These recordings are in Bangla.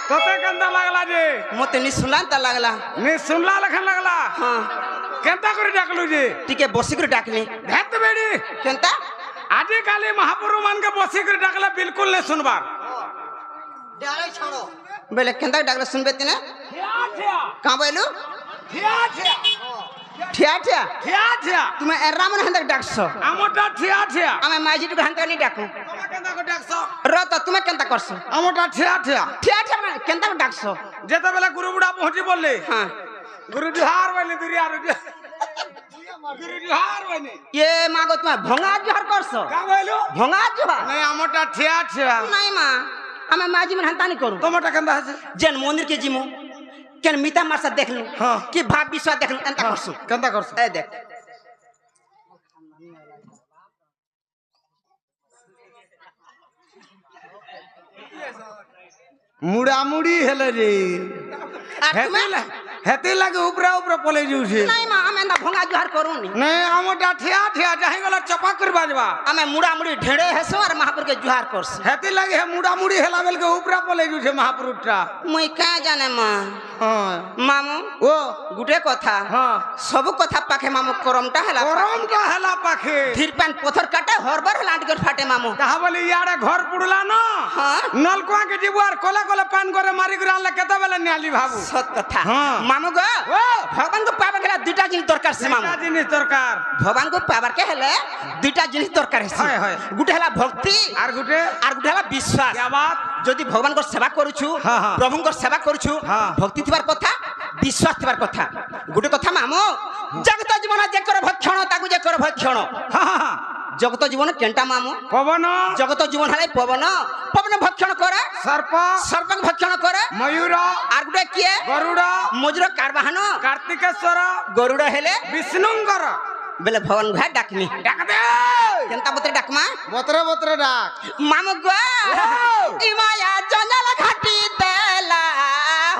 তোতে কেনতা লাগলা যে মতে নি শুনলা তা লাগলা নি শুনলা লেখান লাগলা হ্যাঁ কেনতা করে ডাকলু যে টিকে বসি করে ডাকলি ভেত বেড়ি কেনতা আজি কালি মহাপুরু মানকে বসি করে ডাকলে বিলকুল নে শুনবার ডালে ছাড়ো বলে কেনতা ডাকলে শুনবে তিনা ঠিয়া ঠিয়া কা বইলু ঠিয়া ঠিয়া ঠিয়া ঠিয়া ঠিয়া ঠিয়া তুমি এরামন হেন্দা ডাকছো আমটা ঠিয়া ঠিয়া আমি মাইজিটু হানতা নি ডাকু তোমরা কেনতা করে ডাকছো রত তুমি কেনতা করছো আমটা ঠিয়া ঠিয়া ঠিয়া ঠিয়া মানে কেনতা ডাকছো যেতে বেলা গুরু বুড়া পৌঁছি বললে হ্যাঁ গুরু জোহার বললে দুরি আর গুরু জোহার বললে এ মাগো তুমি ভঙা জোহার করছো কা বইলু ভঙা জোহার নাই আমটা ঠিয়া ঠিয়া নাই মা আমি মাইজি মানে হানতা নি করু তোমরা কেনতা আছে যেন মন্দির কে জিমু কেন মিতা মাসা দেখলু হ্যাঁ। কি ভাব বিশ্বাস দেখলু এনতা করছো কেনতা করছো এই দেখ মুড়ামুড়ি হেলে রে আর তুমি হেতে লাগে উপরা উপরা পলে যাউছে নাই মা আমি এনতা ভঙা জোহার করুনি নাই আমটা ঠিয়া ঠিয়া যাই গলা চপা করে বাজবা আমি মুড়া মুড়ি ঢেড়ে হেসো আর মহাপুর কে জোহার করছি হেতে লাগে হে মুড়ামুড়ি হেলা বেলকে উপরা পলে যাউছে মহাপুরুষটা মুই কা জানে মা হ্যাঁ মামু ও গুটে কথা হ্যাঁ সবু কথা পাখে মামু করমটা হেলা গরমটা হেলা পাখে ধীর পান পথর কাটে হরবার হেলা আটকে ফাটে মামু তাহা বলি ইয়ারে ঘর পুড়লা না হ্যাঁ নলকুয়া কে দিব আর কলে কলে পান করে মারি করে আনলে কেতে বেলা নিয়ালি ভাবু সত কথা হ্যাঁ। মামু গো ও ভগবান কো পাবার গেলে দুইটা জিনিস দরকার সে মামু এটা জিনিস দরকার ভগবান কো পাবার কে হেলে দুইটা জিনিস দরকার হেছে হয়, হয়। গুটে হেলা ভক্তি আর গুটে আর গুটে হেলা বিশ্বাস क्या बात যদি ভগবানଙ୍କ সেবা করুছু হ্যাঁ, হ্যাঁ। প্রভুଙ୍କ সেবা করুছু হ্যাঁ। ভক্তি থিবার কথা বিশ্বাস থিবার কথা গুটে কথা মামু জগত জীবন যে কর ভক্ষণ তাকু যে কর ভক্ষণ জগত জীবন কেনটা মামু পবন জগত জীবন হলে পবন পবন ভক্ষণ করে সর্প সর্প ভক্ষণ করে ময়ূর আর গুটে কিয়ে গরুড় মজুর কারবাহন কার্তিকেশ্বর গরুড় হেলে বিষ্ণুঙ্কর বেলে ভগবান ঘাট ডাকনি ডাক দে কেনটা বতরে ডাকমা বতরে বতরে ডাক মামু গো ইমায়া জঞ্জাল ঘাটি তেলা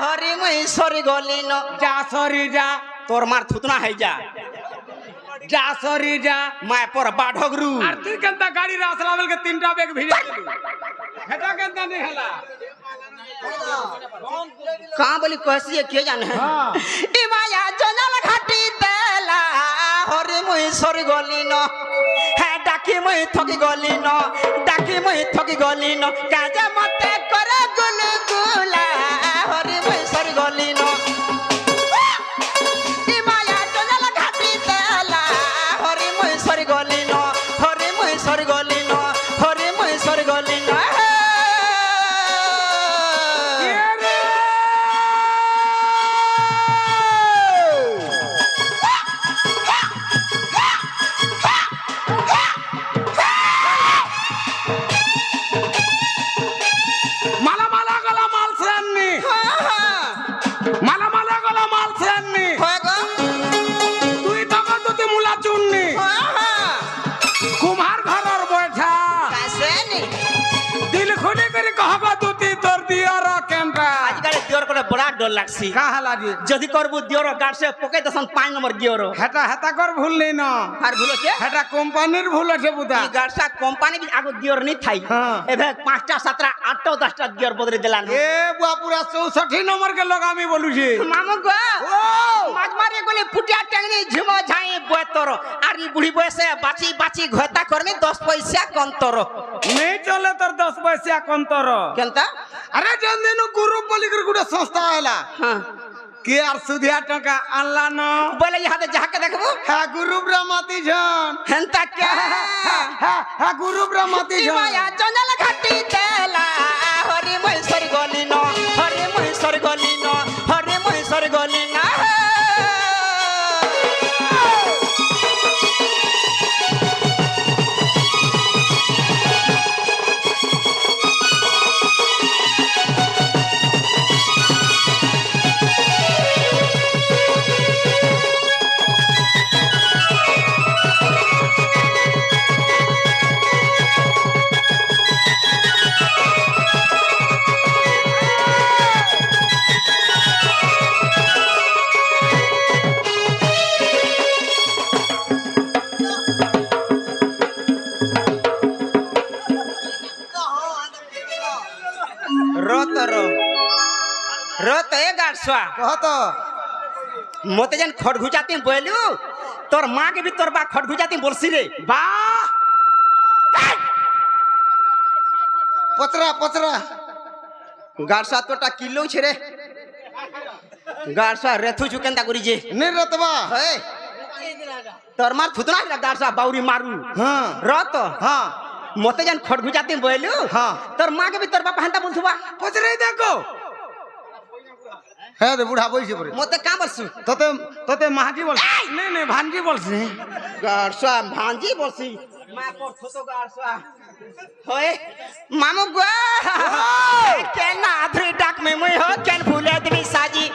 হরি মহেশ্বরী গলিন যা সরি যা তোর মার থুতনা হই যা যা সরি যা মায় পর বাঢগরু আর তুই কেনতা গাড়ি রে আসলা বেলকে তিনটা বেগ ভিড়ে দিলু হেটা কেনতা নি হেলা कहाँ बोली कैसी है क्या जाने हाँ। इमाया जंजाल घाटी तेला हरे महेश्वरी गली न है डाकी मई थकी गली न डाकी मई थकी गली न काजा मते करे गुलगुला हरे महेश्वरी गली न इमाया जंजाल घाटी तेला हरे महेश्वरी गली न हरे महेश्वरी गली न हरे महेश्वरी गली न মালা মালা গলা মাল সেননি মালা মালা গলা মাল সেননি তুই তখন তুই মুলা চুননি কুমার ঘরর বৈঠা দিল খুলে করে কহব তুই তোর দিয়র কেনটা আজকাল দিওর করে বড় ডর লাগছি কা হেলা দি যদি করবু দিওর গাড়ছে পকে দसन 5 নম্বর দিওর হেটা হেতা কর ভুল নেই ন আর ভুল আছে হেটা কোম্পানির ভুল আছে বুদা এই গাড়সা কোম্পানি বি আগো দিওর নি থাই হ্যাঁ। এবে 5টা 7টা 8টা 10টা দিওর বদলে দিলান এ বুয়া পুরা 64 নম্বর के लोग আমি বলুছি মামু গো ও মাছ মারি গলি পুটিয়া টাংনি ঝুমো ঝাই বয়তর আর ই বুড়ি বয়সে বাঁচি বাঁচি ঘটা করমি 10 পয়সা কন্তর নেই চলে তোর 10 পয়সা কন্তর কেনতা আরে জন্দিন গ্রুপ বলি করে গুড়া সংস্থা হলা হ্যাঁ কে আর সুধিয়া টাকা আনলা ন বলে ইহাতে যাহাকে দেখবো হ্যাঁ গ্রুপ রামাতি জন হেনতা কে হ্যাঁ গ্রুপ রামাতি জন মায়া জঞ্জাল ঘাটি তেলা হরি মহেশ্বরী গলি ন হরি মহেশ্বরী গলি ন হরি মহেশ্বরী গলি না तो ए गाड़सवा कह तो मोते जन खड़गुजाती बोलू तोर माँ के भी तोर बा खड़गुजाती बोलसी रे बा पचरा पचरा गाड़सा तोटा किलो छे रे गाड़सा रेथु चुकेन ता गुरी जे निर्रतवा हे तोर मार थुतना रे गाड़सा बाउरी मारू हाँ रत हाँ मोते जन खड़गुजाती बोलू हाँ। तोर माँ के भी तोर बाप हंता बोलथुवा पचरे देखो है रे बुढ़ा बोल परे मोते का बरसु तोते तोते महाजी बोल नहीं नहीं भांजी बोलसी गाड़सा भांजी बोलसी माँ पर थोतो गाड़सा होए मामू गो के ना आधरी डाक में मुई हो केन भूले दमी साजी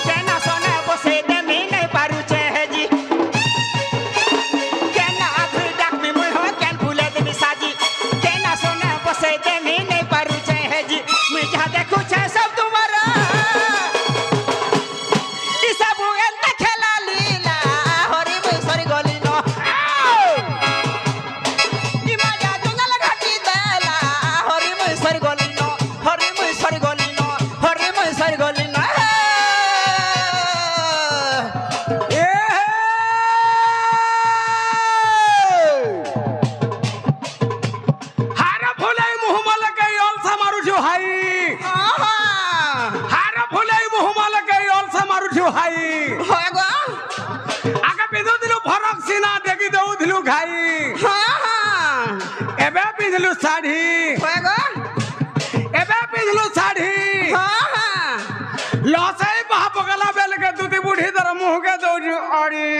के ना सोने बसे दे मी नहीं पारू छे है जी के ना आधरी डाक में मुई हो केन भूले दमी साजी के ना सोने बसे दे मी नहीं पारू छे है जी मुई जहाँ देखू छे सब तुम्हारा इसा बुएन ता खेला लीला हरी मुई सरी गली नो हारा फुलाई मुहमल के ओलसा मारू छु हाई हारा फुलाई मुहमल के ओलसा मारू छु हाई आगे पिदो दिलु फरक सीना देखि दउ दिलु घाई एबे पिदलु साड़ी एबे पिदलु साड़ी लसई बहा पगला बेल के दूती बूढ़ी दर मुंह के दौड़ी अड़ी